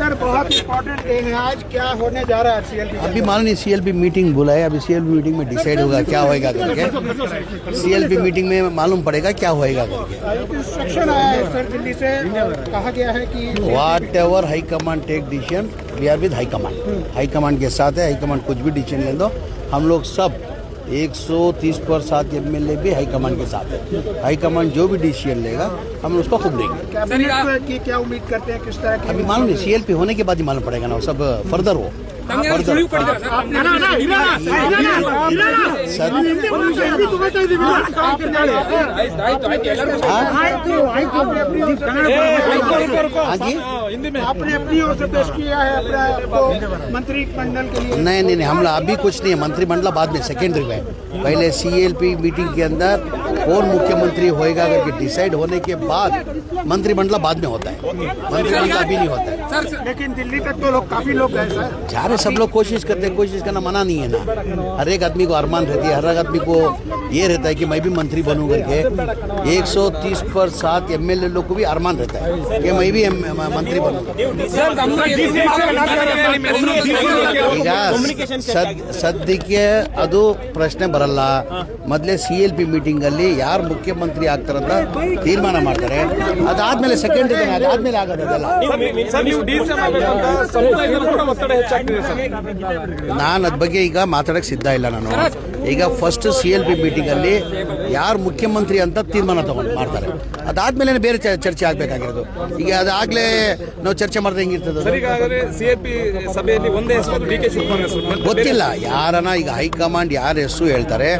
Sir बहुत important day है आज, क्या होने जा रहा है सीएलपी? अभी मालूम नहीं, सीएलपी मीटिंग बुला है, अभी सीएलपी मीटिंग में डिसाइड होगा क्या होएगा करके। सीएलपी मीटिंग में मालूम पड़ेगा क्या होएगा करके। इंस्ट्रक्शन आया है सर दिल्ली से, कहा गया है कि whatever high command take decision, we are with high command. High command के साथ है, हाई कमांड कुछ भी डिसीजन ले दो, हम लोग सब 130% एमएलए भी हाई कमांड के साथ है। हाई कमांड जो भी डिसीजन लेगा हम उसको खूब लेंगे। कैबिनेट की क्या उम्मीद करते हैं, किस तरह की? अभी मालूम नहीं, सीएलपी होने के बाद ही मालूम पड़ेगा ना, सब फर्दर हो। आपने अपनी ओर से पेश किया है अपना मंत्रिमंडल के लिए? नहीं, हम लोग अभी कुछ नहीं है, मंत्रिमंडल बाद में सेकेंडरी में। पहले सीएलपी मीटिंग के अंदर कौन मुख्यमंत्री होएगा करके डिसाइड होने के बाद मंत्रिमंडल बाद में होता है, मंत्रिमंडल अभी नहीं होता है। लेकिन दिल्ली तक तो कभी लोग गए सर। जा रहे सब लोग कोशिश करते हैं, कोशिश करना मना नहीं है ना। हर एक आदमी को अरमान रहती है, हर एक आदमी को ये रहता है कि मैं भी मंत्री बनूं करके। 130% एमएलए लोग को भी अरमान रहता है कि मैं भी मंत्री बनूंगा। ಈಗ ಸದ್ಯಕ್ಕೆ ಅದು ಪ್ರಶ್ನೆ ಬರಲ್ಲ. ಮೊದಲೇ CLP ಮೀಟಿಂಗ್ ಅಲ್ಲಿ ಯಾರು ಮುಖ್ಯಮಂತ್ರಿ ಆಗ್ತಾರಂತ ತೀರ್ಮಾನ ಮಾಡ್ತಾರೆ, ಅದಾದ್ಮೇಲೆ ಸೆಕೆಂಡ್ ಇದೆ, ಅದಾದ್ಮೇಲೆ ಆಗೋದಲ್ಲ. ನಾನು ಅದ್ರ ಬಗ್ಗೆ ಈಗ ಮಾತಾಡಕ್ಕೆ ಸಿದ್ಧ ಇಲ್ಲ. ನಾನು ಈಗ ಫಸ್ಟ್ CLP ಮೀಟಿಂಗ್ ಅಲ್ಲಿ ಯಾರು ಮುಖ್ಯಮಂತ್ರಿ ಅಂತ ತೀರ್ಮಾನ ತಗೊಂಡು ಮಾಡ್ತಾರೆ, ಅದಾದ್ಮೇಲೆ ಬೇರೆ ಚರ್ಚೆ ಆಗ್ಬೇಕಾಗಿರೋದು. ಈಗ ಅದಾಗ್ಲೇ ನಾವು ಚರ್ಚೆ ಮಾಡಿದ್ರೆ ಹೆಂಗಿರ್ತದೆ ಗೊತ್ತಿಲ್ಲ. ಯಾರನ ಈಗ ಹೈಕಮಾಂಡ್ ಯಾರ ಹೆಸರು ಹೇಳ್ತಾರೆ,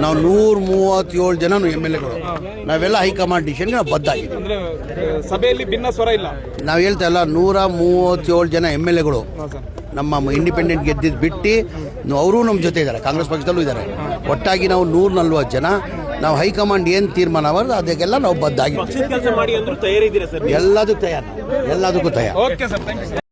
ನಾವು 137 ಜನ MLAಗಳು ನಾವೆಲ್ಲ ಹೈಕಮಾಂಡ್ ಡಿಸಿಷನ್ಗೆ ನಾವು ಬದ್ಧಾಗಿದ್ದೀವಿ. ಸಭೆಯಲ್ಲಿ ಭಿನ್ನ ಸ್ವರ ಇಲ್ಲ. ನಾವು ಹೇಳ್ತಾ ಇಲ್ಲ, 137 ಜನ MLAಗಳು ನಮ್ಮ ಇಂಡಿಪೆಂಡೆಂಟ್ ಗೆದ್ದಿದ್ದು ಬಿಟ್ಟು ಅವರು ನಮ್ಮ ಜೊತೆ ಇದ್ದಾರೆ, ಕಾಂಗ್ರೆಸ್ ಪಕ್ಷದಲ್ಲೂ ಇದ್ದಾರೆ. ಒಟ್ಟಾಗಿ ನಾವು 140 ಜನ ನಾವು ಹೈಕಮಾಂಡ್ ಏನು ತೀರ್ಮಾನ ಮಾಡೋದು ಅದಕ್ಕೆಲ್ಲ ನಾವು ಬದ್ಧಾಗಿದ್ದೀವಿ. ಎಲ್ಲದಕ್ಕೂ ತಯಾರು.